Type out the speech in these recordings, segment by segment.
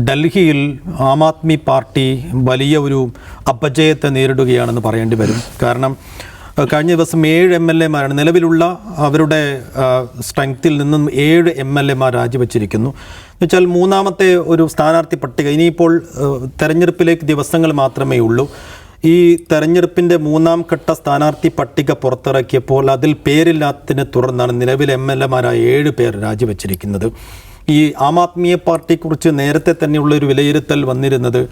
ഡൽഹിയിൽ ആം ആദ്മി പാർട്ടി വലിയ ഒരു അപജയത്തെ നേരിടുകയാണെന്ന് പറയേണ്ടി വരും. കാരണം കഴിഞ്ഞ ദിവസം 7 MLA-മാരാണ് നിലവിലുള്ള അവരുടെ സ്ട്രെങ്ത്തിൽ നിന്നും 7 MLA-മാർ രാജിവെച്ചിരിക്കുന്നു. എന്നുവെച്ചാൽ മൂന്നാമത്തെ ഒരു സ്ഥാനാർത്ഥി പട്ടിക ഇനിയിപ്പോൾ തെരഞ്ഞെടുപ്പിലേക്ക് ദിവസങ്ങൾ മാത്രമേ ഉള്ളൂ. ഈ തെരഞ്ഞെടുപ്പിൻ്റെ 3ാം ഘട്ട സ്ഥാനാർത്ഥി പട്ടിക പുറത്തിറക്കിയപ്പോൾ അതിൽ പേരില്ലാത്തതിനെ തുടർന്നാണ് നിലവിൽ MLA-മാരായ 7 പേർ രാജിവെച്ചിരിക്കുന്നത്. ഈ ആം ആദ്മി പാർട്ടിയെക്കുറിച്ച് നേരത്തെ തന്നെയുള്ളൊരു വിലയിരുത്തൽ വന്നിരുന്നത്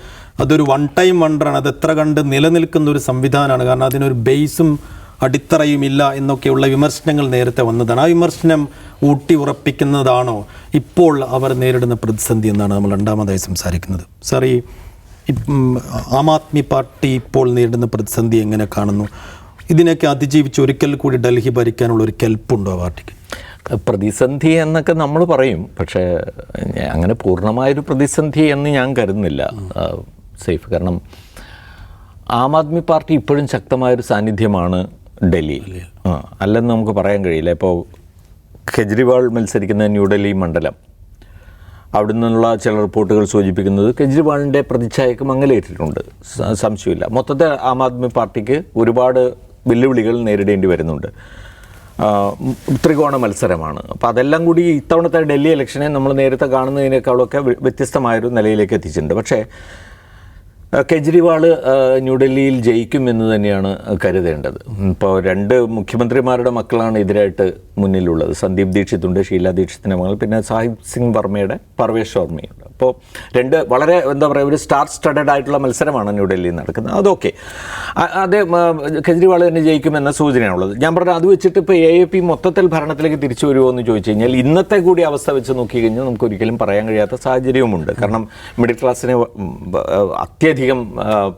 അതൊരു വൺ ടൈം വണ്ടറാണ്, അത് എത്ര കണ്ട് നിലനിൽക്കുന്ന ഒരു സംവിധാനമാണ്, കാരണം അതിനൊരു ബേസും അടിത്തറയും ഇല്ല എന്നൊക്കെയുള്ള വിമർശനങ്ങൾ നേരത്തെ വന്നതാണ്. ആ വിമർശനം ഊട്ടി ഉറപ്പിക്കുന്നതാണോ ഇപ്പോൾ അവർ നേരിടുന്ന പ്രതിസന്ധി എന്നാണ് നമ്മൾ രണ്ടാമതായി സംസാരിക്കുന്നത്. സാർ, ഈ ആം ആദ്മി പാർട്ടി ഇപ്പോൾ നേരിടുന്ന പ്രതിസന്ധി എങ്ങനെ കാണുന്നു? ഇതിനൊക്കെ അതിജീവിച്ച് ഒരിക്കൽ കൂടി ഡൽഹി ഭരിക്കാനുള്ള ഒരു കെൽപ്പുണ്ടോ ആ പാർട്ടിക്ക്? പ്രതിസന്ധി എന്നൊക്കെ നമ്മൾ പറയും, പക്ഷേ അങ്ങനെ പൂർണ്ണമായൊരു പ്രതിസന്ധി എന്ന് ഞാൻ കരുതുന്നില്ല സേഫ്. കാരണം ആം ആദ്മി പാർട്ടി ഇപ്പോഴും ശക്തമായൊരു സാന്നിധ്യമാണ് ഡൽഹിയിൽ, അല്ലെന്ന് നമുക്ക് പറയാൻ കഴിയില്ല. ഇപ്പോൾ കെജ്രിവാൾ മത്സരിക്കുന്ന ന്യൂഡൽഹി മണ്ഡലം, അവിടെ നിന്നുള്ള ചില റിപ്പോർട്ടുകൾ സൂചിപ്പിക്കുന്നത് കെജ്രിവാളിൻ്റെ പ്രതിച്ഛായക്ക് മങ്ങലേറ്റിട്ടുണ്ട്, സംശയമില്ല. മൊത്തത്തിൽ ആം ആദ്മി പാർട്ടിക്ക് ഒരുപാട് വെല്ലുവിളികൾ നേരിടേണ്ടി വരുന്നുണ്ട്. ത്രികോണ മത്സരമാണ്. അപ്പോൾ അതെല്ലാം കൂടി ഇത്തവണത്തെ ഡൽഹി ഇലക്ഷനെ നമ്മൾ നേരത്തെ കാണുന്നതിനേക്കാളൊക്കെ വ്യത്യസ്തമായൊരു നിലയിലേക്ക് എത്തിച്ചിട്ടുണ്ട്. പക്ഷേ കെജ്രിവാൾ ന്യൂഡൽഹിയിൽ ജയിക്കുമെന്ന് തന്നെയാണ് കരുതേണ്ടത്. ഇപ്പോൾ 2 മുഖ്യമന്ത്രിമാരുടെ മക്കളാണ് എതിരായിട്ട് മുന്നിലുള്ളത്. സന്ദീപ് ദീക്ഷിത്തുണ്ട്, ഷീല ദീക്ഷിത്തിൻ്റെ മകൾ, പിന്നെ സാഹിബ് സിംഗ് വർമ്മയുടെ പർവേഷ് ശർമ്മയുണ്ട്. അപ്പോൾ 2 വളരെ എന്താ പറയുക, ഒരു സ്റ്റാർ സ്റ്റഡഡ് ആയിട്ടുള്ള മത്സരമാണ് ന്യൂഡൽഹിയിൽ നടക്കുന്നത്. അതൊക്കെ അത് കെജ്രിവാൾ തന്നെ ജയിക്കുമെന്ന സൂചനയാണുള്ളത്. ഞാൻ പറഞ്ഞത് അത് വെച്ചിട്ട് ഇപ്പോൾ AAP മൊത്തത്തിൽ ഭരണത്തിലേക്ക് തിരിച്ചു വരുമോ എന്ന് ചോദിച്ചു കഴിഞ്ഞാൽ ഇന്നത്തെ കൂടി അവസ്ഥ വെച്ച് നോക്കി കഴിഞ്ഞാൽ നമുക്ക് ഒരിക്കലും പറയാൻ കഴിയാത്ത സാഹചര്യവുമുണ്ട്. കാരണം മിഡിൽ ക്ലാസ്സിനെ അത്യധികം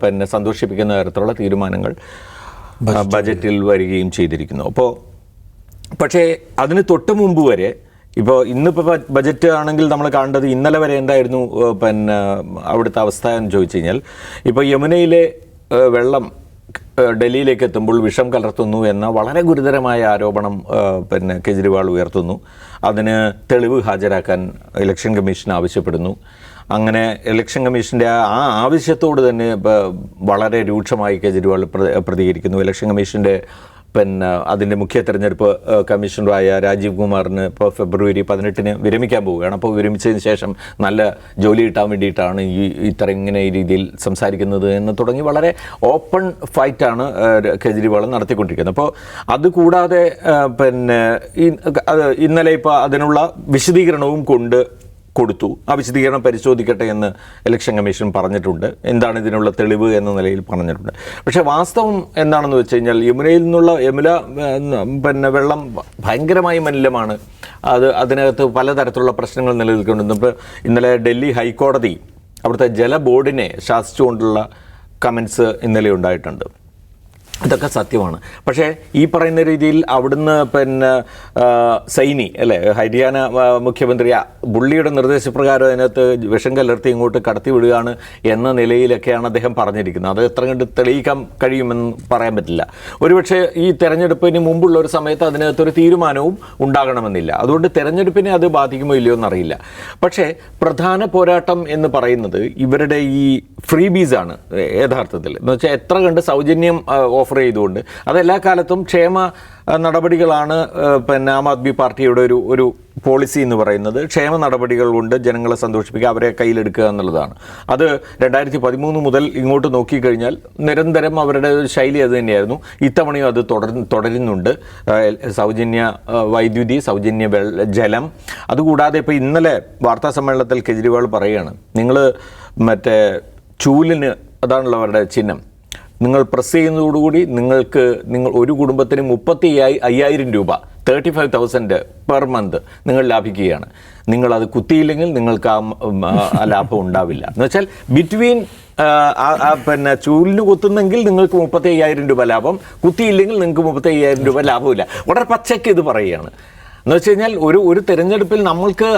പിന്നെ സന്തോഷിപ്പിക്കുന്ന തരത്തിലുള്ള തീരുമാനങ്ങൾ ബജറ്റിൽ വരികയും ചെയ്തിരിക്കുന്നു. അപ്പോൾ പക്ഷേ അതിന് തൊട്ട് മുമ്പ് വരെ, ഇപ്പോൾ ഇന്നിപ്പോൾ ബജറ്റ് ആണെങ്കിൽ നമ്മൾ കാണേണ്ടത് ഇന്നലെ വരെ എന്തായിരുന്നു പിന്നെ അവിടുത്തെ അവസ്ഥ എന്ന് ചോദിച്ചു കഴിഞ്ഞാൽ, ഇപ്പോൾ യമുനയിലെ വെള്ളം ഡൽഹിയിലേക്ക് എത്തുമ്പോൾ വിഷം കലർത്തുന്നു എന്ന വളരെ ഗുരുതരമായ ആരോപണം പിന്നെ കെജ്രിവാൾ ഉയർത്തുന്നു. അതിന് തെളിവ് ഹാജരാക്കാൻ ഇലക്ഷൻ കമ്മീഷൻ ആവശ്യപ്പെടുന്നു. അങ്ങനെ ഇലക്ഷൻ കമ്മീഷൻ്റെ ആ ആവശ്യത്തോട് തന്നെ വളരെ രൂക്ഷമായി കെജ്രിവാൾ പ്രതികരിക്കുന്നു. ഇലക്ഷൻ കമ്മീഷൻ്റെ പിന്നെ അതിൻ്റെ മുഖ്യ തെരഞ്ഞെടുപ്പ് കമ്മീഷണറായ രാജീവ് കുമാറിന് ഇപ്പോൾ ഫെബ്രുവരി 18-ന് വിരമിക്കാൻ പോവുകയാണ്. അപ്പോൾ വിരമിച്ചതിന് ശേഷം നല്ല ജോലി കിട്ടാൻ വേണ്ടിയിട്ടാണ് ഇങ്ങനെ ഈ രീതിയിൽ സംസാരിക്കുന്നത് എന്ന് തുടങ്ങി വളരെ ഓപ്പൺ ഫൈറ്റാണ് കെജ്രിവാൾ നടത്തിക്കൊണ്ടിരിക്കുന്നത്. അപ്പോൾ അതുകൂടാതെ പിന്നെ ഇന്നലെ ഇപ്പോൾ അതിനുള്ള വിശദീകരണവും കൊടുത്തു. ആ വിശദീകരണം പരിശോധിക്കട്ടെ എന്ന് ഇലക്ഷൻ കമ്മീഷൻ പറഞ്ഞിട്ടുണ്ട്. എന്താണ് ഇതിനുള്ള തെളിവ് എന്ന നിലയിൽ പറഞ്ഞിട്ടുണ്ട്. പക്ഷേ വാസ്തവം എന്താണെന്ന് വെച്ച് കഴിഞ്ഞാൽ യമുനയിൽ നിന്നുള്ള പിന്നെ വെള്ളം ഭയങ്കരമായി മലിനമാണ്. അതിനകത്ത് പലതരത്തിലുള്ള പ്രശ്നങ്ങൾ നിലനിൽക്കുന്നുണ്ട്. ഇപ്പോൾ ഇന്നലെ ഡൽഹി ഹൈക്കോടതി അവിടുത്തെ ജല ബോർഡിനെ ശാസിച്ചുകൊണ്ടുള്ള കമൻസ് ഇന്നലെ ഉണ്ടായിട്ടുണ്ട്. ഇതൊക്കെ സത്യമാണ്. പക്ഷേ ഈ പറയുന്ന രീതിയിൽ അവിടുന്ന് പിന്നെ സൈനി അല്ലേ, ഹരിയാന മുഖ്യമന്ത്രി, പുള്ളിയുടെ നിർദ്ദേശപ്രകാരം അതിനകത്ത് വിഷം കലർത്തി ഇങ്ങോട്ട് കടത്തി വിടുകയാണ് എന്ന നിലയിലൊക്കെയാണ് അദ്ദേഹം പറഞ്ഞിരിക്കുന്നത്. അത് എത്ര കണ്ട് തെളിയിക്കാൻ കഴിയുമെന്ന് പറയാൻ പറ്റില്ല. ഒരുപക്ഷെ ഈ തെരഞ്ഞെടുപ്പിന് മുമ്പുള്ള ഒരു സമയത്ത് അതിനകത്തൊരു തീരുമാനവും ഉണ്ടാകണമെന്നില്ല. അതുകൊണ്ട് തെരഞ്ഞെടുപ്പിനെ അത് ബാധിക്കുമോ ഇല്ലയോ എന്നറിയില്ല. പക്ഷേ പ്രധാന പോരാട്ടം എന്ന് പറയുന്നത് ഇവരുടെ ഈ ഫ്രീ ബീസാണ് യഥാർത്ഥത്തിൽ. എന്ന് വെച്ചാൽ എത്ര കണ്ട് സൗജന്യം ഓഫർ ചെയ്തുകൊണ്ട് അതെല്ലാ കാലത്തും ക്ഷേമ നടപടികളാണ് പിന്നെ ആം ആദ്മി പാർട്ടിയുടെ ഒരു പോളിസി എന്ന് പറയുന്നത്. ക്ഷേമ നടപടികൾ കൊണ്ട് ജനങ്ങളെ സന്തോഷിപ്പിക്കുക, അവരെ കയ്യിലെടുക്കുക എന്നുള്ളതാണ്. അത് 2013 മുതൽ ഇങ്ങോട്ട് നോക്കിക്കഴിഞ്ഞാൽ നിരന്തരം അവരുടെ ശൈലി അത് തന്നെയായിരുന്നു. ഇത്തവണയും അത് തുടരുന്നുണ്ട്. സൗജന്യ വൈദ്യുതി, സൗജന്യ ജലം. അതുകൂടാതെ ഇപ്പോൾ ഇന്നലെ വാർത്താ സമ്മേളനത്തിൽ കെജ്രിവാൾ പറയുകയാണ്, നിങ്ങൾ മറ്റേ ചൂലിന് അതാണല്ലോ അവരുടെ ചിഹ്നം, നിങ്ങൾ പ്രസ് ചെയ്യുന്നതോടുകൂടി നിങ്ങൾ ഒരു കുടുംബത്തിന് 35,000 രൂപ 35,000 പെർ മന്ത് നിങ്ങൾ ലാഭിക്കുകയാണ്. നിങ്ങളത് കുത്തിയില്ലെങ്കിൽ നിങ്ങൾക്ക് ആ ലാഭം ഉണ്ടാവില്ല. എന്ന് വെച്ചാൽ ബിറ്റ്വീൻ പിന്നെ ചൂലിന് കുത്തുന്നെങ്കിൽ നിങ്ങൾക്ക് 35,000 രൂപ ലാഭം, കുത്തിയില്ലെങ്കിൽ നിങ്ങൾക്ക് 35,000 രൂപ ലാഭമില്ല. വളരെ പച്ചയ്ക്ക് ഇത് പറയുകയാണ്. എന്ന് വെച്ച് കഴിഞ്ഞാൽ ഒരു തെരഞ്ഞെടുപ്പിൽ നമ്മൾക്ക്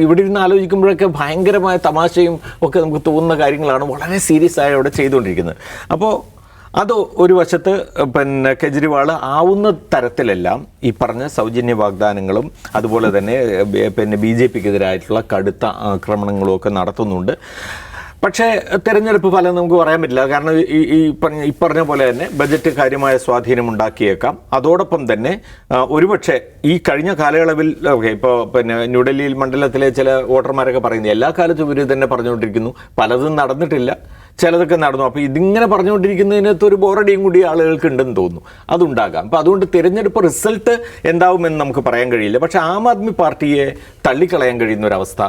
ഇവിടെ ഇരുന്ന് ആലോചിക്കുമ്പോഴൊക്കെ ഭയങ്കരമായ തമാശയും ഒക്കെ നമുക്ക് തോന്നുന്ന കാര്യങ്ങളാണ് വളരെ സീരിയസ് ആയി അവിടെ ചെയ്തുകൊണ്ടിരിക്കുന്നത്. അപ്പോൾ അത് ഒരു വശത്ത് പിന്നെ കെജ്രിവാൾ ആവുന്ന തരത്തിലെല്ലാം ഈ പറഞ്ഞ സൗജന്യ വാഗ്ദാനങ്ങളും അതുപോലെ തന്നെ പിന്നെ BJPക്കെതിരായിട്ടുള്ള കടുത്ത ആക്രമണങ്ങളും ഒക്കെ നടത്തുന്നുണ്ട്. പക്ഷേ തെരഞ്ഞെടുപ്പ് ഫലം നമുക്ക് പറയാൻ പറ്റില്ല. കാരണം ഈ പറഞ്ഞ പോലെ തന്നെ ബജറ്റ് കാര്യമായ സ്വാധീനം ഉണ്ടാക്കിയേക്കാം. അതോടൊപ്പം തന്നെ ഒരുപക്ഷെ ഈ കഴിഞ്ഞ കാലയളവിൽ ഇപ്പോൾ പിന്നെ ന്യൂഡൽഹിയിൽ മണ്ഡലത്തിലെ ചില വോട്ടർമാരൊക്കെ പറയുന്നത് എല്ലാ കാലത്തും ഇവർ തന്നെ പറഞ്ഞുകൊണ്ടിരിക്കുന്നു, പലതും നടന്നിട്ടില്ല, ചിലതൊക്കെ നടന്നു. അപ്പോൾ ഇതിങ്ങനെ പറഞ്ഞുകൊണ്ടിരിക്കുന്നതിനകത്ത് ഒരു ബോറടിയും കൂടി ആളുകൾക്ക് ഉണ്ടെന്ന് തോന്നുന്നു. അതുണ്ടാകാം. അപ്പോൾ അതുകൊണ്ട് തിരഞ്ഞെടുപ്പ് റിസൾട്ട് എന്താവുമെന്ന് നമുക്ക് പറയാൻ കഴിയില്ല. പക്ഷേ ആം ആദ്മി പാർട്ടിയെ തള്ളിക്കളയാൻ കഴിയുന്ന ഒരവസ്ഥ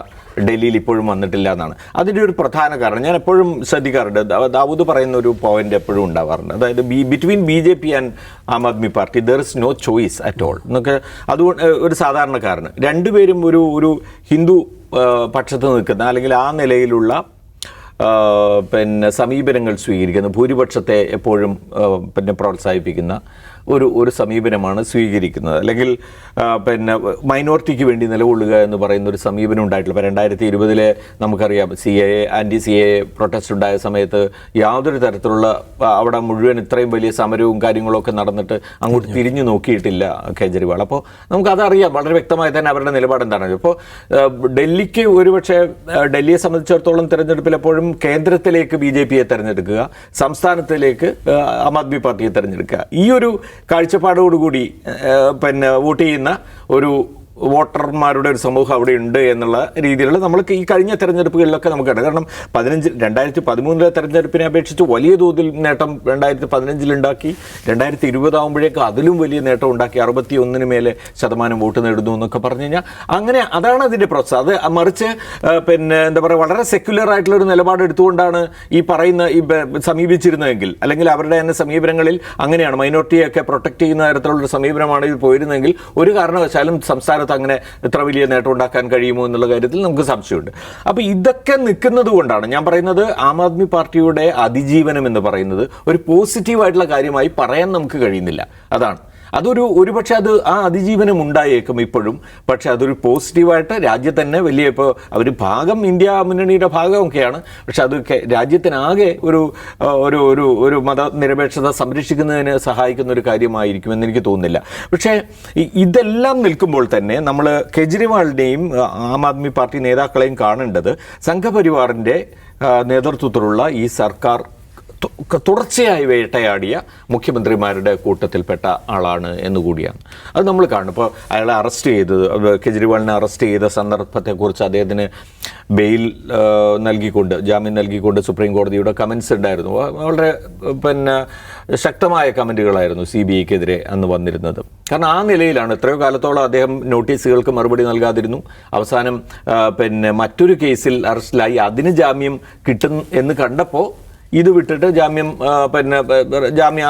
ഡൽഹിയിൽ ഇപ്പോഴും വന്നിട്ടില്ല എന്നാണ് അതിൻ്റെ ഒരു പ്രധാന കാരണം. ഞാൻ എപ്പോഴും ശ്രദ്ധിക്കാറുണ്ട്, ദാവൂദ് പറയുന്ന ഒരു പോയിന്റ് എപ്പോഴും ഉണ്ടാവാറുണ്ട്. അതായത് between BJP and Aam Aadmi Party there is no choice at all എന്നൊക്കെ. അതുകൊണ്ട് ഒരു സാധാരണക്കാരന് രണ്ടുപേരും ഒരു ഹിന്ദു പക്ഷത്ത് നിൽക്കുന്ന അല്ലെങ്കിൽ ആ നിലയിലുള്ള പിന്നെ സമീപനങ്ങൾ സ്വീകരിക്കുന്ന, ഭൂരിപക്ഷത്തെ എപ്പോഴും പിന്നെ പ്രോത്സാഹിപ്പിക്കുന്ന ഒരു സമീപനമാണ് സ്വീകരിക്കുന്നത്. അല്ലെങ്കിൽ പിന്നെ മൈനോറിറ്റിക്ക് വേണ്ടി നിലകൊള്ളുക എന്ന് പറയുന്ന ഒരു സമീപനം ഉണ്ടായിട്ടില്ല. ഇപ്പോൾ 2020 നമുക്കറിയാം ആൻറ്റി CAA പ്രൊട്ടസ്റ്റ് ഉണ്ടായ സമയത്ത് യാതൊരു തരത്തിലുള്ള അവിടെ മുഴുവൻ ഇത്രയും വലിയ സമരവും കാര്യങ്ങളൊക്കെ നടന്നിട്ട് അങ്ങോട്ട് തിരിഞ്ഞു നോക്കിയിട്ടില്ല കെജ്രിവാൾ. അപ്പോൾ നമുക്കതറിയാം വളരെ വ്യക്തമായി തന്നെ അവരുടെ നിലപാട് എന്താണ്. ഇപ്പോൾ ഡൽഹിക്ക് ഒരുപക്ഷെ ഡൽഹിയെ സംബന്ധിച്ചിടത്തോളം തിരഞ്ഞെടുപ്പിൽ എപ്പോഴും കേന്ദ്രത്തിലേക്ക് BJPയെ തിരഞ്ഞെടുക്കുക, സംസ്ഥാനത്തിലേക്ക് ആം ആദ്മി പാർട്ടിയെ തിരഞ്ഞെടുക്കുക, ഈ ഒരു കാഴ്ചപ്പാടോടുകൂടി പിന്നെ വോട്ട് ചെയ്യുന്ന ഒരു വോട്ടർമാരുടെ ഒരു സമൂഹം അവിടെ ഉണ്ട് എന്നുള്ള രീതിയിലുള്ള നമ്മൾക്ക് ഈ കഴിഞ്ഞ തെരഞ്ഞെടുപ്പുകളിലൊക്കെ നമുക്ക് കണ്ടു. കാരണം 2013 തെരഞ്ഞെടുപ്പിനെ അപേക്ഷിച്ച് വലിയ തോതിൽ നേട്ടം 2015 ഉണ്ടാക്കി. 2020 ആകുമ്പോഴേക്കും അതിലും വലിയ നേട്ടം ഉണ്ടാക്കി, 61% മേലെ വോട്ട് നേടുന്നു എന്നൊക്കെ പറഞ്ഞു കഴിഞ്ഞാൽ അങ്ങനെ അതാണ് അതിൻ്റെ പ്രോസസ്. അത് മറിച്ച് പിന്നെ എന്താ പറയുക, വളരെ സെക്യുലർ ആയിട്ടുള്ളൊരു നിലപാടെടുത്തുകൊണ്ടാണ് ഈ പറയുന്ന ഈ സമീപിച്ചിരുന്നതെങ്കിൽ, അല്ലെങ്കിൽ അവരുടെ തന്നെ സമീപനങ്ങളിൽ അങ്ങനെയാണ് മൈനോറിറ്റിയൊക്കെ പ്രൊട്ടക്ട് ചെയ്യുന്ന തരത്തിലുള്ളൊരു സമീപനമാണ് ഇത് പോയിരുന്നെങ്കിൽ ഒരു കാരണവശാലും സംസ്ഥാനത്ത് അങ്ങനെ ഇത്ര വലിയ നേട്ടം ഉണ്ടാക്കാൻ കഴിയുമോ എന്നുള്ള കാര്യത്തിൽ നമുക്ക് സംശയമുണ്ട്. അപ്പോൾ ഇതൊക്കെ നിൽക്കുന്നത് കൊണ്ടാണ് ഞാൻ പറയുന്നത് ആം ആദ്മി പാർട്ടിയുടെ അതിജീവനം എന്ന് പറയുന്നത് ഒരു പോസിറ്റീവായിട്ടുള്ള കാര്യമായി പറയാൻ നമുക്ക് കഴിയുന്നില്ല. ഒരുപക്ഷെ അത് ആ അതിജീവനം ഉണ്ടായേക്കും ഇപ്പോഴും. പക്ഷെ അതൊരു പോസിറ്റീവായിട്ട് രാജ്യത്ത് തന്നെ വലിയ, ഇപ്പോൾ അവർ ഭാഗം ഇന്ത്യ മുന്നണിയുടെ ഭാഗമൊക്കെയാണ്, പക്ഷെ അത് രാജ്യത്തിനാകെ ഒരു മതനിരപേക്ഷത സംരക്ഷിക്കുന്നതിന് സഹായിക്കുന്ന ഒരു കാര്യമായിരിക്കുമെന്ന് എനിക്ക് തോന്നുന്നില്ല. പക്ഷേ ഇതെല്ലാം നിൽക്കുമ്പോൾ തന്നെ നമ്മൾ കെജ്രിവാളിനെയും ആം ആദ്മി പാർട്ടി നേതാക്കളെയും കാണേണ്ടത് സംഘപരിവാറിൻ്റെ നേതൃത്വത്തിലുള്ള ഈ സർക്കാർ തുടർച്ചയായി വേട്ടയാടിയ മുഖ്യമന്ത്രിമാരുടെ കൂട്ടത്തിൽപ്പെട്ട ആളാണ് എന്നുകൂടിയാണ്. അത് നമ്മൾ കാണും. ഇപ്പോൾ അയാളെ അറസ്റ്റ് ചെയ്തത്, കെജ്രിവാളിനെ അറസ്റ്റ് ചെയ്ത സന്ദർഭത്തെക്കുറിച്ച് അദ്ദേഹത്തിന് ബെയിൽ നൽകിക്കൊണ്ട്, ജാമ്യം നൽകിക്കൊണ്ട് സുപ്രീം കോടതിയുടെ കമൻസ് ഉണ്ടായിരുന്നു. വളരെ പിന്നെ ശക്തമായ കമൻറ്റുകളായിരുന്നു CBIക്കെതിരെ അന്ന് വന്നിരുന്നത്. കാരണം ആ നിലയിലാണ് എത്രയോ കാലത്തോളം അദ്ദേഹം നോട്ടീസുകൾക്ക് മറുപടി നൽകാതിരുന്നു. അവസാനം പിന്നെ മറ്റൊരു കേസിൽ അറസ്റ്റിലായി, അതിന് ജാമ്യം കിട്ടും എന്ന് കണ്ടപ്പോൾ ഇത് വിട്ടിട്ട്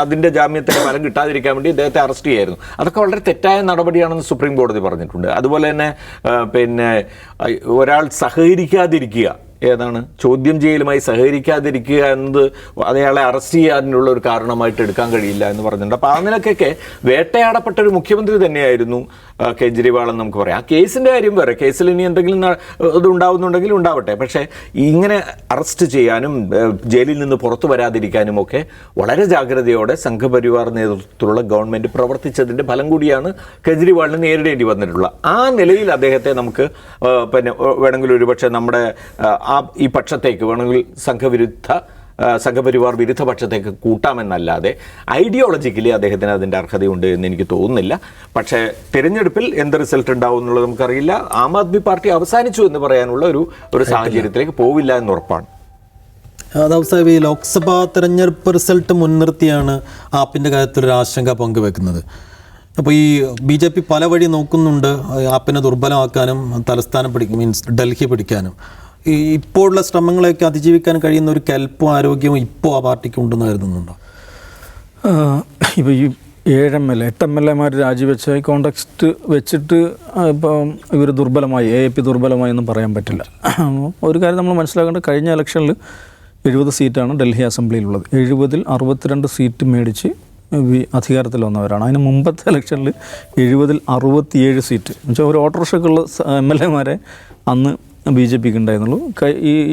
അതിൻ്റെ ജാമ്യത്തിന് ഫലം കിട്ടാതിരിക്കാൻ വേണ്ടി ഇദ്ദേഹത്തെ അറസ്റ്റ് ചെയ്യായിരുന്നു. അതൊക്കെ വളരെ തെറ്റായ നടപടിയാണെന്ന് സുപ്രീം കോടതി പറഞ്ഞിട്ടുണ്ട്. അതുപോലെ തന്നെ പിന്നെ ഒരാൾ സഹകരിക്കാതിരിക്കുക, ചോദ്യം ചെയ്യലുമായി സഹകരിക്കാതിരിക്കുക എന്നത് അയാളെ അറസ്റ്റ് ചെയ്യാനുള്ള ഒരു കാരണമായിട്ട് എടുക്കാൻ കഴിയില്ല എന്ന് പറഞ്ഞിട്ടുണ്ട്. അപ്പോൾ ആ നിലക്കൊക്കെ വേട്ടയാടപ്പെട്ട ഒരു മുഖ്യമന്ത്രി തന്നെയായിരുന്നു കെജ്രിവാൾ എന്ന് നമുക്ക് പറയാം. ആ കേസിൻ്റെ കാര്യം വേറെ, കേസിൽ ഇനി എന്തെങ്കിലും ഇത് ഉണ്ടാവുന്നുണ്ടെങ്കിൽ ഉണ്ടാവട്ടെ. പക്ഷേ ഇങ്ങനെ അറസ്റ്റ് ചെയ്യാനും ജയിലിൽ നിന്ന് പുറത്തു വരാതിരിക്കാനും ഒക്കെ വളരെ ജാഗ്രതയോടെ സംഘപരിവാർ നേതൃത്വത്തിലുള്ള ഗവൺമെൻറ് പ്രവർത്തിച്ചതിൻ്റെ ഫലം കൂടിയാണ് കെജ്രിവാളിന് നേരിടേണ്ടി വന്നിട്ടുള്ള. ആ നിലയിൽ അദ്ദേഹത്തെ നമുക്ക് പിന്നെ വേണമെങ്കിൽ ഒരുപക്ഷെ നമ്മുടെ ഈ പക്ഷത്തേക്ക് വേണമെങ്കിൽ സംഘപരിവാർ വിരുദ്ധ പക്ഷത്തേക്ക് കൂട്ടാമെന്നല്ലാതെ ഐഡിയോളജിക്കലി അദ്ദേഹത്തിന് അതിൻ്റെ അർഹതയുണ്ട് എന്ന് എനിക്ക് തോന്നുന്നില്ല. പക്ഷേ തിരഞ്ഞെടുപ്പിൽ എന്ത് റിസൾട്ട് ഉണ്ടാവും എന്നുള്ളത് നമുക്കറിയില്ല. ആം ആദ്മി പാർട്ടി അവസാനിച്ചു എന്ന് പറയാനുള്ള ഒരു സാഹചര്യത്തിലേക്ക് പോവില്ല എന്ന് ഉറപ്പാണ്. അതാവ് സാഹിബ്, ഈ ലോക്സഭാ തെരഞ്ഞെടുപ്പ് റിസൾട്ട് മുൻനിർത്തിയാണ് ആപ്പിൻ്റെ കാര്യത്തിലൊരു ആശങ്ക പങ്കുവെക്കുന്നത്. അപ്പോൾ ഈ BJP പല വഴി നോക്കുന്നുണ്ട് ആപ്പിനെ ദുർബലമാക്കാനും തലസ്ഥാനം ഡൽഹി പിടിക്കാനും. ഇപ്പോഴുള്ള ശ്രമങ്ങളെയൊക്കെ അതിജീവിക്കാൻ കഴിയുന്ന ഒരു കെൽപ്പും ആരോഗ്യവും ഇപ്പോൾ ആ പാർട്ടിക്ക് ഉണ്ടെന്ന് കരുതുന്നുണ്ടോ? ഇപ്പോൾ ഈ 8 MLA രാജിവെച്ച ഈ കോണ്ടെക്സ്റ്റ് വെച്ചിട്ട് ഇപ്പം ഇവർ ദുർബലമായി, AAP ദുർബലമായി എന്നും പറയാൻ പറ്റില്ല. ഒരു കാര്യം നമ്മൾ മനസ്സിലാക്കേണ്ടത്, കഴിഞ്ഞ ഇലക്ഷനിൽ 70 സീറ്റാണ് ഡൽഹി അസംബ്ലിയിലുള്ളത്. 70-ൽ 62 സീറ്റ് മേടിച്ച് അധികാരത്തിൽ വന്നവരാണ്. അതിന് മുമ്പത്തെ ഇലക്ഷനിൽ 70-ൽ 67 സീറ്റ്, എന്നുവെച്ചാൽ ഒരു ഓട്ടോറിക്ഷയ്ക്കുള്ള MLA അന്ന് BJPക്ക് ഉണ്ടായിരുന്നുള്ളൂ.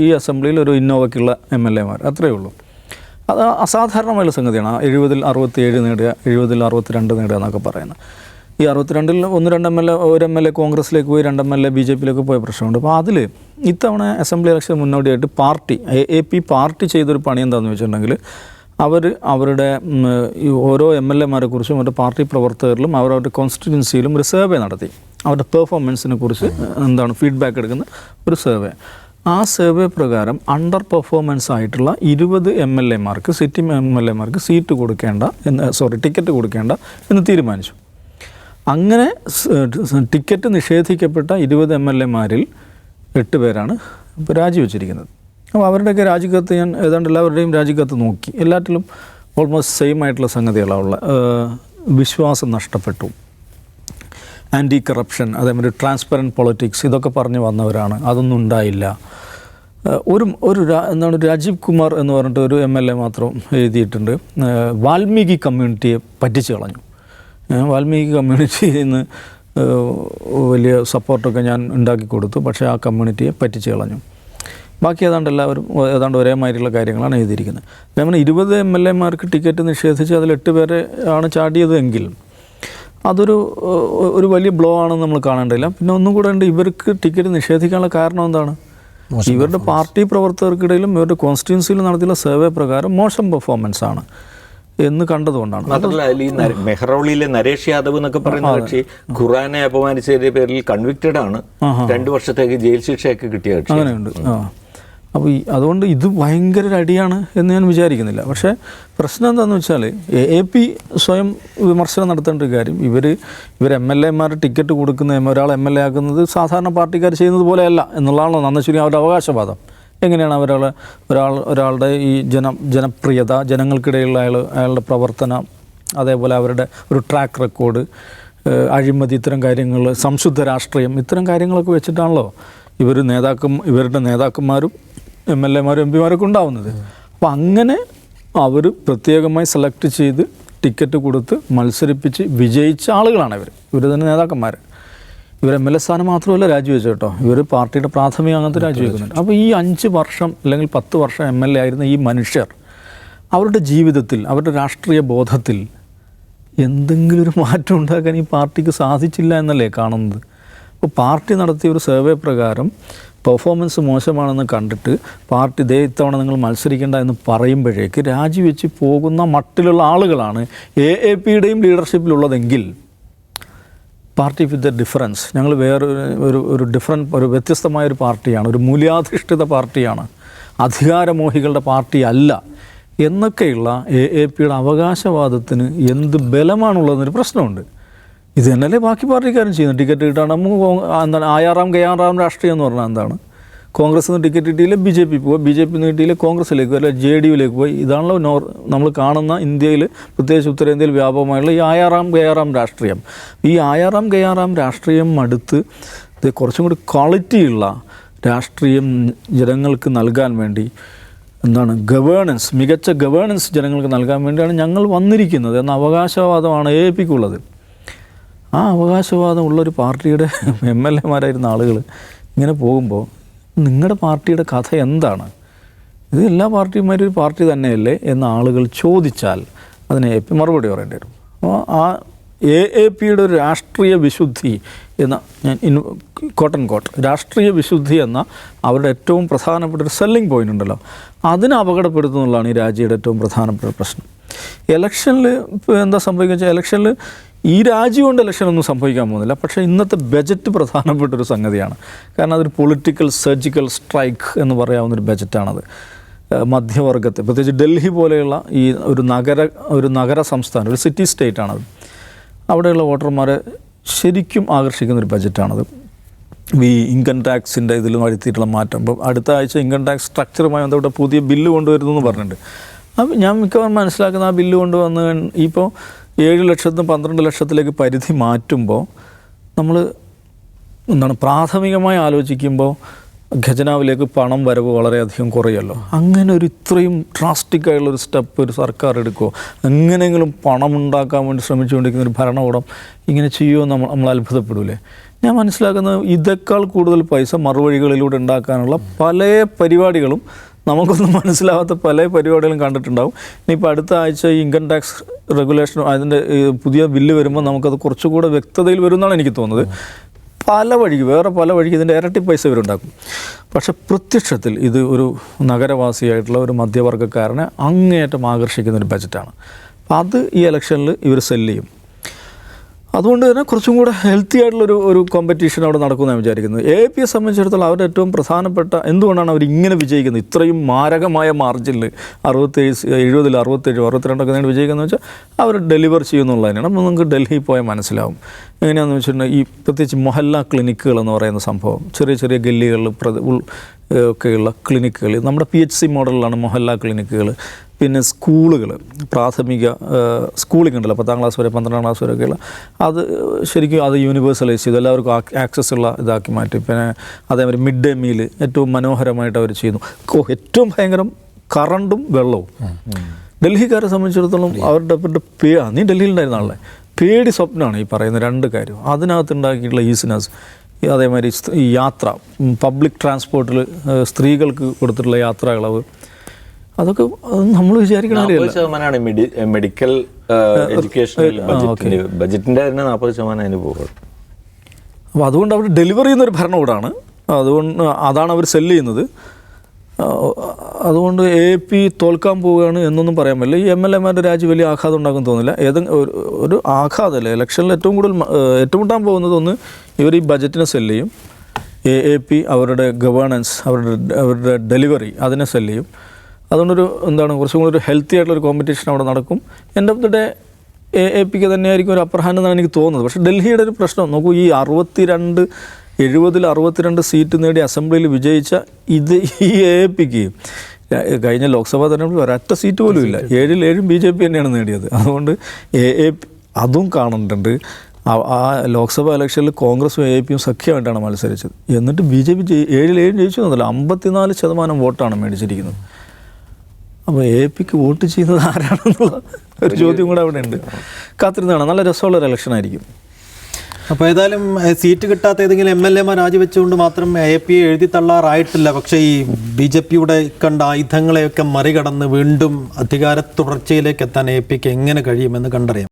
ഈ അസംബ്ലിയിൽ ഒരു ഇന്നോവയ്ക്കുള്ള MLA അത്രയേ ഉള്ളൂ. അത് അസാധാരണമായുള്ള സംഗതിയാണ്. 70-ൽ 67 നേടുക, 70-ൽ 62 നേടുക എന്നൊക്കെ പറയുന്നത്. ഈ 62-ൽ 1-2 MLA, 1 MLA കോൺഗ്രസിലേക്ക് പോയി, 2 MLA BJPയിലേക്ക് പോയ പ്രശ്നമുണ്ട്. അപ്പോൾ അതിൽ ഇത്തവണ അസംബ്ലി ഇലക്ഷൻ മുന്നോടിയായിട്ട് പാർട്ടി AAP പാർട്ടി ചെയ്തൊരു പണി എന്താണെന്ന് വെച്ചിട്ടുണ്ടെങ്കിൽ അവരുടെ ഈ ഓരോ MLA കുറിച്ചും അവരുടെ പാർട്ടി പ്രവർത്തകരിലും അവരവരുടെ കോൺസ്റ്റിറ്റ്യുവൻസിയിലും ഒരു സർവേ നടത്തി. അവരുടെ പെർഫോമൻസിനെ കുറിച്ച് എന്താണ് ഫീഡ്ബാക്ക് എടുക്കുന്ന ഒരു സർവേ. ആ സർവേ പ്രകാരം അണ്ടർ പെർഫോമൻസ് ആയിട്ടുള്ള 20 MLA സിറ്റിംഗ് MLA സീറ്റ് കൊടുക്കേണ്ട ടിക്കറ്റ് കൊടുക്കേണ്ട എന്ന് തീരുമാനിച്ചു. അങ്ങനെ ടിക്കറ്റ് നിഷേധിക്കപ്പെട്ട 20 MLA-മാരിൽ 8 പേരാണ് ഇപ്പോൾ രാജിവെച്ചിരിക്കുന്നത്. അപ്പോൾ അവരുടെയൊക്കെ രാജിക്കത്ത് ഞാൻ ഏതാണ്ട് എല്ലാവരുടെയും രാജിക്കത്ത് നോക്കി. എല്ലാറ്റിലും ഓൾമോസ്റ്റ് സെയിം ആയിട്ടുള്ള സംഗതികളാണ്. വിശ്വാസം നഷ്ടപ്പെട്ടു, ആൻറ്റി കറപ്ഷൻ, അതേമാതിരി ട്രാൻസ്പെറൻറ്റ് പൊളിറ്റിക്സ്, ഇതൊക്കെ പറഞ്ഞു വന്നവരാണ്. അതൊന്നും ഉണ്ടായില്ല. എന്താണ് രാജീവ് കുമാർ എന്ന് പറഞ്ഞിട്ട് ഒരു MLA മാത്രം എഴുതിയിട്ടുണ്ട്, വാൽമീകി കമ്മ്യൂണിറ്റിയെ പറ്റിച്ച് കളഞ്ഞു. വാൽമീകി കമ്മ്യൂണിറ്റിയിൽ നിന്ന് വലിയ സപ്പോർട്ടൊക്കെ ഞാൻ ഉണ്ടാക്കി കൊടുത്തു, പക്ഷേ ആ കമ്മ്യൂണിറ്റിയെ പറ്റിച്ച് കളഞ്ഞു. ബാക്കി എല്ലാവരും ഏതാണ്ട് ഒരേമാതിരിയുള്ള കാര്യങ്ങളാണ് എഴുതിയിരിക്കുന്നത്. അതേപോലെ 20 MLA-മാർക്ക് ടിക്കറ്റ് നിഷേധിച്ച് അതിൽ 8 പേരെ ആണ് ചാടിയതെങ്കിൽ അതൊരു വലിയ ബ്ലോ ആണെന്ന് നമ്മൾ കാണേണ്ടില്ല. പിന്നെ ഒന്നും കൂടെ ഉണ്ട്, ഇവർക്ക് ടിക്കറ്റ് നിഷേധിക്കാനുള്ള കാരണം എന്താണ്? ഇവരുടെ പാർട്ടി പ്രവർത്തകർക്കിടയിലും ഇവരുടെ കോൺസ്റ്റിറ്റ്യുവൻസിയിലും നടത്തിയുള്ള സർവേ പ്രകാരം മോശം പെർഫോമൻസ് ആണ് എന്ന് കണ്ടതുകൊണ്ടാണ്. മാത്രമല്ല ഈ മെഹ്റൗളിയിലെ നരേഷ് യാദവ് എന്നൊക്കെ പറയുന്ന കക്ഷി ഖുറാനെ അപമാനിച്ചതിന്റെ പേരിൽ കൺവിക്റ്റഡ് ആണ്. 2 വർഷത്തേക്ക് ജയിൽ ശിക്ഷയൊക്കെ കിട്ടിയ കക്ഷി. അങ്ങനെയുണ്ട്. അപ്പോൾ അതുകൊണ്ട് ഇത് ഭയങ്കര ഒരു അടിയാണ് എന്ന് ഞാൻ വിചാരിക്കുന്നില്ല. പക്ഷേ പ്രശ്നം എന്താണെന്ന് വെച്ചാൽ AAP സ്വയം വിമർശനം നടത്തേണ്ട ഒരു കാര്യം, ഇവർ MLA-മാർ ടിക്കറ്റ് കൊടുക്കുന്ന ഒരാൾ MLA ആക്കുന്നത് സാധാരണ പാർട്ടിക്കാർ ചെയ്യുന്നത് പോലെയല്ല എന്നുള്ളതാണല്ലോ നന്നശ്ശേരി അവരുടെ അവകാശവാദം. എങ്ങനെയാണ് ഒരാളുടെ ഈ ജനപ്രിയത, ജനങ്ങൾക്കിടയിലുള്ള അയാളുടെ പ്രവർത്തനം, അതേപോലെ അവരുടെ ഒരു ട്രാക്ക് റെക്കോർഡ്, അഴിമതി, ഇത്തരം കാര്യങ്ങൾ, സംശുദ്ധ രാഷ്ട്രീയം, ഇത്തരം കാര്യങ്ങളൊക്കെ വെച്ചിട്ടാണല്ലോ ഇവരുടെ നേതാക്കന്മാരും MLA-മാരും MP-മാരൊക്കെ ഉണ്ടാവുന്നത്. അപ്പോൾ അങ്ങനെ അവർ പ്രത്യേകമായി സെലക്ട് ചെയ്ത് ടിക്കറ്റ് കൊടുത്ത് മത്സരിപ്പിച്ച് വിജയിച്ച ആളുകളാണ് ഇവർ തന്നെ നേതാക്കന്മാർ. ഇവർ MLA സ്ഥാനം മാത്രമല്ല രാജിവെച്ചു കേട്ടോ, ഇവർ പാർട്ടിയുടെ പ്രാഥമിക അംഗത്തെ രാജിവെക്കുന്നുണ്ട്. അപ്പോൾ ഈ 5 വർഷം അല്ലെങ്കിൽ 10 വർഷം MLA ആയിരുന്ന ഈ മനുഷ്യർ അവരുടെ ജീവിതത്തിൽ, അവരുടെ രാഷ്ട്രീയ ബോധത്തിൽ എന്തെങ്കിലും ഒരു മാറ്റം ഉണ്ടാക്കാൻ ഈ പാർട്ടിക്ക് സാധിച്ചില്ല എന്നല്ലേ കാണുന്നത്. അപ്പോൾ പാർട്ടി നടത്തിയ ഒരു സർവേ പ്രകാരം പെർഫോമൻസ് മോശമാണെന്ന് കണ്ടിട്ട് പാർട്ടി ഇത്തവണ നിങ്ങൾ മത്സരിക്കേണ്ട എന്ന് പറയുമ്പോഴേക്ക് രാജിവെച്ച് പോകുന്ന മട്ടിലുള്ള ആളുകളാണ് AAP-യുടെയും ലീഡർഷിപ്പിലുള്ളതെങ്കിൽ പാർട്ടി വിത്ത് ദ ഡിഫറൻസ്, ഞങ്ങൾ ഒരു വ്യത്യസ്തമായൊരു പാർട്ടിയാണ്, ഒരു മൂല്യാധിഷ്ഠിത പാർട്ടിയാണ്, അധികാരമോഹികളുടെ പാർട്ടി അല്ല എന്നൊക്കെയുള്ള AAP-യുടെ അവകാശവാദത്തിന് എന്ത് ബലമാണുള്ളതെന്നൊരു പ്രശ്നമുണ്ട്. ഇത് തന്നെയല്ലേ ബാക്കി പാർട്ടിക്കാരും ചെയ്യുന്നത്. ടിക്കറ്റ് കിട്ടാണ് എന്താണ് ആയാറാം രാഷ്ട്രീയം എന്ന് പറഞ്ഞാൽ എന്താണ്? കോൺഗ്രസ് നിന്ന് ടിക്കറ്റ് കിട്ടിയില്ല BJP പോവുക, BJP നിന്ന് കിട്ടിയില്ല കോൺഗ്രസ്സിലേക്ക് അല്ല JDU-ലേക്ക് പോയി. ഇതാണല്ലോ നമ്മൾ കാണുന്ന ഇന്ത്യയിൽ, പ്രത്യേകിച്ച് ഉത്തരേന്ത്യയിൽ വ്യാപകമായുള്ള ഈ ആയാറാം രാഷ്ട്രീയം. ഈ ആയാറാം രാഷ്ട്രീയം അടുത്ത് കുറച്ചും കൂടി ക്വാളിറ്റിയുള്ള രാഷ്ട്രീയം ജനങ്ങൾക്ക് നൽകാൻ വേണ്ടി മികച്ച ഗവേണൻസ് ജനങ്ങൾക്ക് നൽകാൻ വേണ്ടിയാണ് ഞങ്ങൾ വന്നിരിക്കുന്നത് എന്ന അവകാശവാദമാണ് AAP-ക്കുള്ളത്. ആ അവകാശവാദം ഉള്ളൊരു പാർട്ടിയുടെ MLA-മാരായിരുന്ന ആളുകൾ ഇങ്ങനെ പോകുമ്പോൾ നിങ്ങളുടെ പാർട്ടിയുടെ കഥ എന്താണ്? ഇത് എല്ലാ പാർട്ടിമാരും ഒരു പാർട്ടി തന്നെയല്ലേ എന്ന് ആളുകൾ ചോദിച്ചാൽ അതിന് AAP മറുപടി പറയേണ്ടി വരും. അപ്പോൾ ആ AAP-യുടെ ഒരു രാഷ്ട്രീയ വിശുദ്ധി എന്ന രാഷ്ട്രീയ വിശുദ്ധി എന്ന അവരുടെ ഏറ്റവും പ്രധാനപ്പെട്ട ഒരു സെല്ലിംഗ് പോയിൻ്റ് ഉണ്ടല്ലോ, അതിനെ അപകടപ്പെടുത്തുന്നതാണ് ഈ രാജ്യയുടെ ഏറ്റവും പ്രധാനപ്പെട്ട പ്രശ്നം. ഇലക്ഷനിൽ ഇപ്പോൾ എന്താ സംഭവിക്കുക വെച്ചാൽ, ഇലക്ഷനിൽ ഈ രാജ്യം കൊണ്ട് ഇലക്ഷനൊന്നും സംഭവിക്കാൻ പോകുന്നില്ല. പക്ഷേ ഇന്നത്തെ ബജറ്റ് പ്രധാനപ്പെട്ടൊരു സംഗതിയാണ്. കാരണം അതൊരു പൊളിറ്റിക്കൽ സർജിക്കൽ സ്ട്രൈക്ക് എന്ന് പറയാവുന്നൊരു ബജറ്റാണത്. മധ്യവർഗത്തെ, പ്രത്യേകിച്ച് ഡൽഹി പോലെയുള്ള ഈ ഒരു നഗര സംസ്ഥാനം, ഒരു സിറ്റി സ്റ്റേറ്റാണത്. അവിടെയുള്ള വോട്ടർമാരെ ശരിക്കും ആകർഷിക്കുന്നൊരു ബജറ്റാണത്. ഈ ഇൻകം ടാക്സിൻ്റെ ഇതിൽ വരുത്തിയിട്ടുള്ള മാറ്റം, ഇപ്പോൾ അടുത്ത ആഴ്ച ഇൻകം ടാക്സ് സ്ട്രക്ചറുമായി ബന്ധപ്പെട്ട പുതിയ ബില്ല് കൊണ്ടുവരുന്നു എന്ന് പറഞ്ഞിട്ടുണ്ട്. അപ്പം ഞാൻ മിക്കവാറും മനസ്സിലാക്കുന്ന ആ ബില്ല് കൊണ്ടുവന്ന് ഇപ്പോൾ 7 ലക്ഷത്തും 12 ലക്ഷത്തിലേക്ക് പരിധി മാറ്റുമ്പോൾ നമ്മൾ പ്രാഥമികമായി ആലോചിക്കുമ്പോൾ ഖജനാവിലേക്ക് പണം വരവ് വളരെയധികം കുറയുമല്ലോ. അങ്ങനെ ഇത്രയും ഡ്രാസ്റ്റിക്കായുള്ളൊരു സ്റ്റെപ്പ് ഒരു സർക്കാർ എടുക്കുമോ? എങ്ങനെയെങ്കിലും പണം ഉണ്ടാക്കാൻ വേണ്ടി ശ്രമിച്ചുകൊണ്ടിരിക്കുന്ന ഒരു ഭരണകൂടം ഇങ്ങനെ ചെയ്യുമോ നമ്മൾ അത്ഭുതപ്പെടൂലേ? ഞാൻ മനസ്സിലാക്കുന്നത് ഇതേക്കാൾ കൂടുതൽ പൈസ മറുവഴികളിലൂടെ ഉണ്ടാക്കാനുള്ള പല പരിപാടികളും നമുക്കൊന്നും മനസ്സിലാവാത്ത പല പരിപാടികളും കണ്ടിട്ടുണ്ടാവും. ഇനിയിപ്പോൾ അടുത്ത ആഴ്ച ഈ ഇൻകം ടാക്സ് റെഗുലേഷൻ അതിൻ്റെ പുതിയ ബില്ല് വരുമ്പോൾ നമുക്കത് കുറച്ചുകൂടെ വ്യക്തതയിൽ വരുമെന്നാണ് എനിക്ക് തോന്നുന്നത്. വേറെ പല വഴിക്ക് ഇതിൻ്റെ ഇരട്ടി പൈസ ഇവരുണ്ടാക്കും. പക്ഷെ പ്രത്യക്ഷത്തിൽ ഇത് ഒരു നഗരവാസിയായിട്ടുള്ള ഒരു മധ്യവർഗ്ഗക്കാരനെ അങ്ങേയറ്റം ആകർഷിക്കുന്ന ഒരു ബജറ്റാണ്. അപ്പം അത് ഈ ഇലക്ഷനിൽ ഇവർ സെല്ല് ചെയ്യും. അതുകൊണ്ട് തന്നെ കുറച്ചും കൂടെ ഹെൽത്തി ആയിട്ടുള്ളൊരു കോമ്പറ്റീഷൻ അവിടെ നടക്കുമെന്നാണ് വിചാരിക്കുന്നത്. AAPയെ സംബന്ധിച്ചിടത്തോളം അവരുടെ ഏറ്റവും പ്രധാനപ്പെട്ട എന്തുകൊണ്ടാണ് അവർ ഇങ്ങനെ വിജയിക്കുന്നത്, ഇത്രയും മാരകമായ മാർജിനിൽ 70 62 നേടി വിജയിക്കുന്നത് വെച്ചാൽ അവർ ഡെലിവർ ചെയ്യുന്നുള്ളത് തന്നെയാണ്. അപ്പോൾ നമുക്ക് ഡൽഹിയിൽ പോയാൽ മനസ്സിലാവും. എങ്ങനെയാണെന്ന് വെച്ചിട്ടുണ്ടെങ്കിൽ ഈ പ്രത്യേകിച്ച് മൊഹല്ല ക്ലിനിക്കുകൾ എന്ന് പറയുന്ന സംഭവം, ചെറിയ ചെറിയ ഗല്ലികളിൽ ഒക്കെയുള്ള ക്ലിനിക്കുകൾ, നമ്മുടെ PHC മോഡലിലാണ് മൊഹല്ല ക്ലിനിക്കുകൾ. പിന്നെ സ്കൂളുകൾ, പ്രാഥമിക സ്കൂളിംഗ് ഉണ്ടല്ലോ, 10ാം ക്ലാസ് വരെ 12ാം ക്ലാസ് വരെയൊക്കെയുള്ള, അത് ശരിക്കും അത് യൂണിവേഴ്സലൈസ് ചെയ്തു, എല്ലാവർക്കും ആക്സസ് ഉള്ള ഇതാക്കി മാറ്റി. പിന്നെ അതേമാതിരി മിഡ് ഡേ മീൽ ഏറ്റവും മനോഹരമായിട്ട് അവർ ചെയ്യുന്നു. ഏറ്റവും ഭയങ്കരം കറണ്ടും വെള്ളവും. ഡൽഹിക്കാരെ സംബന്ധിച്ചിടത്തോളം അവരുടെ നീ ഡൽഹിയിലുണ്ടായിരുന്ന ആളെ പേടി സ്വപ്നമാണ് ഈ പറയുന്ന രണ്ട് കാര്യം. അതിനകത്തുണ്ടാക്കിയിട്ടുള്ള ഈസിനസ്, അതേമാതിരി ഈ യാത്ര, പബ്ലിക് ട്രാൻസ്പോർട്ടിൽ സ്ത്രീകൾക്ക് കൊടുത്തിട്ടുള്ള യാത്രാകളവ്, അതൊക്കെ നമ്മൾ വിചാരിക്കണ മെഡിക്കൽ എഡ്യൂക്കേഷണൽ ബജറ്റിൻ്റെ തന്നെ 40% അതിന് പോകും. അപ്പോൾ അതുകൊണ്ട് അവർ ഡെലിവർ ചെയ്യുന്നൊരു ഭരണകൂടമാണ്. അതുകൊണ്ട് അതാണ് അവർ സെല്ല് ചെയ്യുന്നത്. അതുകൊണ്ട് AAP തോൽക്കാൻ പോവുകയാണ് എന്നൊന്നും പറയാൻ പറ്റില്ല. ഈ MLA-മാരുടെ രാജി വലിയ ആഘാതം ഉണ്ടാക്കും തോന്നില്ല. ഒരു ആഘാതമല്ലേ ഇലക്ഷനിൽ ഏറ്റവും കൂടുതൽ ഏറ്റുമുട്ടാൻ പോകുന്നത്. ഒന്ന്, ഇവർ ഈ ബജറ്റിനെ സെല്ല് ചെയ്യും. AAP അവരുടെ ഗവേണൻസ്, അവരുടെ ഡെലിവറി അതിനെ സെല്ല് ചെയ്യും. അതുകൊണ്ടൊരു കുറച്ചും കൂടി ഒരു ഹെൽത്തി ആയിട്ടുള്ളൊരു കോമ്പറ്റീഷൻ അവിടെ നടക്കും. എൻഡ് ഓഫ് ദി ഡേ AAPക്ക് തന്നെയായിരിക്കും ഒരു അപ്പർ ഹാൻഡ് എന്നാണ് എനിക്ക് തോന്നുന്നത്. പക്ഷേ ഡൽഹിയുടെ ഒരു പ്രശ്നം നോക്കൂ, ഈ 62 സീറ്റ് നേടി അസംബ്ലിയിൽ വിജയിച്ച ഈ AAPക്ക് കഴിഞ്ഞ ലോക്സഭാ തെരഞ്ഞെടുപ്പിൽ ഒരൊറ്റ സീറ്റ് പോലും ഇല്ല. 7 BJP തന്നെയാണ് നേടിയത്. അതുകൊണ്ട് AAP അതും കാണുന്നുണ്ട്. ആ ലോക്സഭാ ഇലക്ഷനിൽ കോൺഗ്രസും AAPയും സഖ്യമായിട്ടാണ് മത്സരിച്ചത്. എന്നിട്ട് BJP 7 ജയിച്ചു എന്നല്ല, 54% വോട്ടാണ് മേടിച്ചിരിക്കുന്നത്. അപ്പോൾ AAPക്ക് വോട്ട് ചെയ്യുന്നത് ആരാണെന്നുള്ള ഒരു ചോദ്യം കൂടെ അവിടെ ഉണ്ട്. കാത്തിരുന്നാണ്. നല്ല രസമുള്ളൊരു ഇലക്ഷൻ ആയിരിക്കും. അപ്പോൾ ഏതായാലും സീറ്റ് കിട്ടാത്ത ഏതെങ്കിലും MLA-മാർ രാജിവെച്ചുകൊണ്ട് മാത്രം AAP എഴുതി തള്ളാറായിട്ടില്ല. പക്ഷേ ഈ BJPയുടെ കണ്ട ആയുധങ്ങളെയൊക്കെ മറികടന്ന് വീണ്ടും അധികാര തുടർച്ചയിലേക്ക് എത്താൻ AAPക്ക് എങ്ങനെ കഴിയുമെന്ന് കണ്ടറിയാം.